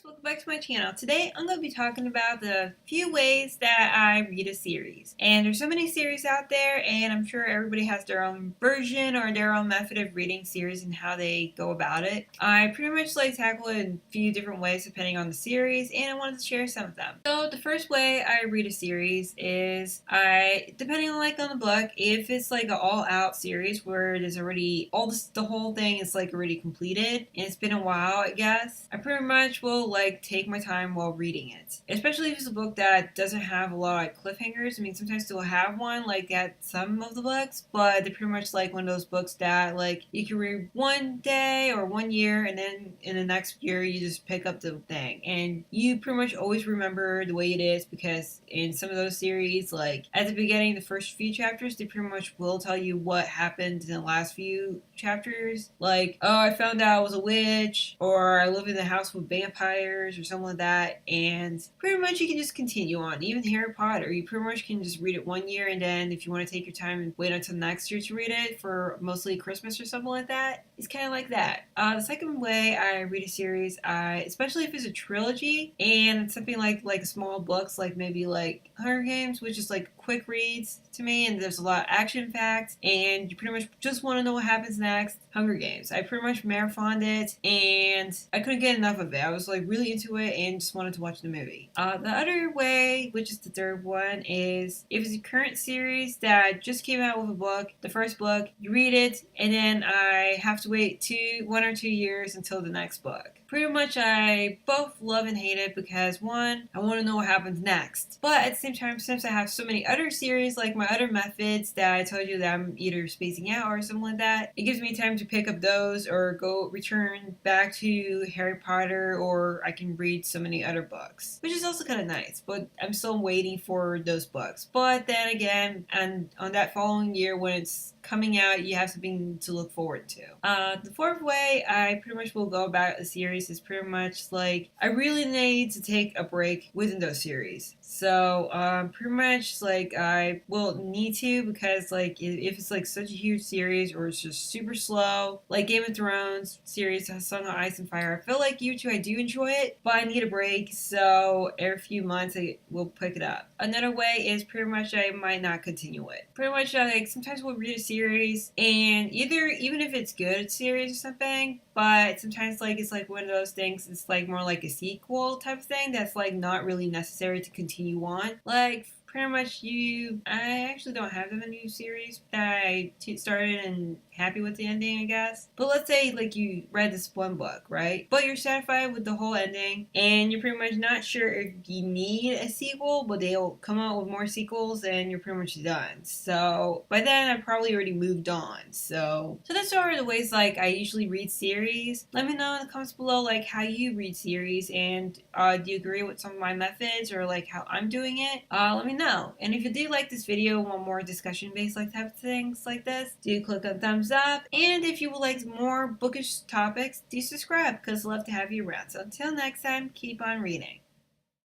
welcome back to my channel. Today I'm going to be talking about the few ways that I read a series. And there's so many series out there, and I'm sure everybody has their own version or their own method of reading series and how they go about it. I pretty much tackle it in a few different ways depending on the series, and I wanted to share some of them. So the first way I read a series is depending on on the book, if it's an all-out series where there's already the whole thing is already completed and it's been a while, I guess, I pretty much will take my time while reading it. Especially if it's a book that doesn't have a lot of cliffhangers. I mean, sometimes they'll have one at some of the books, but they're pretty much one of those books that you can read one day or 1 year, and then in the next year you just pick up the thing, and you pretty much always remember the way it is, because in some of those series, at the beginning, the first few chapters, they pretty much will tell you what happened in the last few chapters. Oh, I found out I was a witch, or I live in the house with vampires, or something like that. And pretty much you can just continue on. Even Harry Potter, you pretty much can just read it 1 year, and then if you want to take your time and wait until next year to read it for mostly Christmas or something like that, it's kind of like that. The second way I read a series, especially if it's a trilogy and it's something like small books, maybe Hunger Games, which is quick reads to me, and there's a lot of action packed, and you pretty much just want to know what happens next. Hunger Games, I pretty much marathoned it, and I couldn't get enough of it. I was really into it and just wanted to watch the movie. The other way, which is the third one, is if it's a current series that just came out with a book, the first book, you read it, and then I have to wait 1 or 2 years until the next book. Pretty much I both love and hate it, because one, I want to know what happens next. But at the same time, since I have so many other series, like my other methods that I told you that I'm either spacing out or something like that, it gives me time to pick up those or return back to Harry Potter, or I can read so many other books, which is also kind of nice. But I'm still waiting for those books. But then again, and on that following year when it's coming out, you have something to look forward to. The fourth way I pretty much will go about a series is pretty much I really need to take a break within those series. So pretty much I will need to, because if it's such a huge series, or it's just super slow, like Game of Thrones series, Song of Ice and Fire, I feel like you two, I do enjoy it, but I need a break, so every few months I will pick it up. Another way is pretty much I might not continue it. Pretty much sometimes we'll read a series, and even if it's good series or something, but sometimes it's one of those things, it's more like a sequel type of thing that's not really necessary to continue on. Pretty much I actually don't have that many series that I started and happy with the ending, I guess. But let's say you read this one book, right? But you're satisfied with the whole ending, and you're pretty much not sure if you need a sequel, but they'll come out with more sequels, and you're pretty much done. So by then I probably already moved on. So that's sort of the ways I usually read series. Let me know in the comments below how you read series, and do you agree with some of my methods, or how I'm doing it? Let me know. And if you do like this video and want more discussion based type of things like this, do click on thumbs up. And if you would like more bookish topics, do subscribe, because I love to have you around. So until next time, keep on reading.